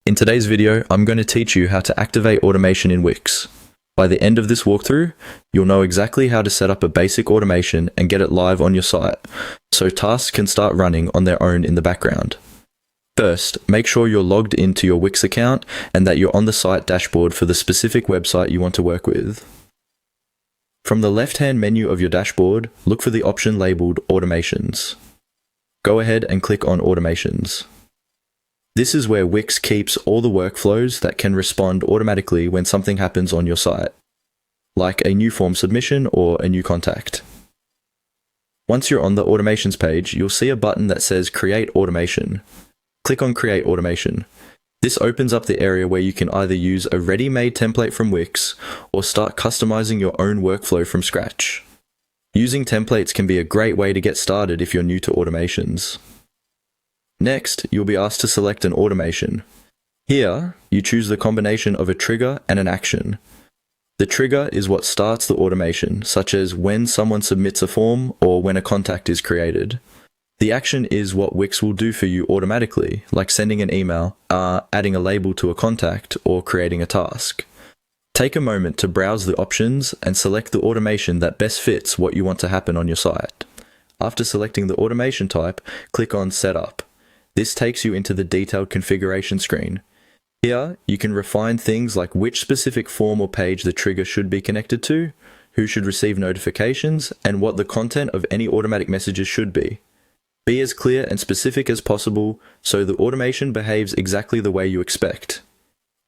In today's video, I'm going to teach you how to activate automation in Wix. By the end of this walkthrough, you'll know exactly how to set up a basic automation and get it live on your site, so tasks can start running on their own in the background. First, make sure you're logged into your Wix account and that you're on the site dashboard for the specific website you want to work with. From the left-hand menu of your dashboard, look for the option labeled Automations. Go ahead and click on Automations. This is where Wix keeps all the workflows that can respond automatically when something happens on your site, like a new form submission or a new contact. Once you're on the Automations page, you'll see a button that says Create Automation. Click on Create Automation. This opens up the area where you can either use a ready-made template from Wix or start customizing your own workflow from scratch. Using templates can be a great way to get started if you're new to automations. Next, you'll be asked to select an automation. Here, you choose the combination of a trigger and an action. The trigger is what starts the automation, such as when someone submits a form or when a contact is created. The action is what Wix will do for you automatically, like sending an email, adding a label to a contact, or creating a task. Take a moment to browse the options and select the automation that best fits what you want to happen on your site. After selecting the automation type, click on Setup. This takes you into the detailed configuration screen. Here, you can refine things like which specific form or page the trigger should be connected to, who should receive notifications, and what the content of any automatic messages should be. Be as clear and specific as possible so the automation behaves exactly the way you expect.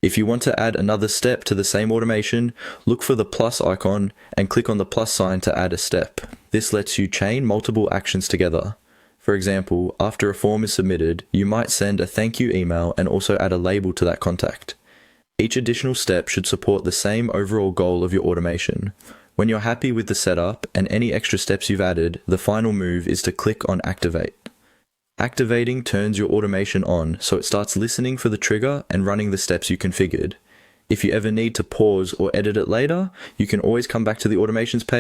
If you want to add another step to the same automation, look for the plus icon and click on the plus sign to add a step. This lets you chain multiple actions together. For example, after a form is submitted, you might send a thank you email and also add a label to that contact. Each additional step should support the same overall goal of your automation. When you're happy with the setup and any extra steps you've added, the final move is to click on Activate. Activating turns your automation on, so it starts listening for the trigger and running the steps you configured. If you ever need to pause or edit it later, you can always come back to the automations page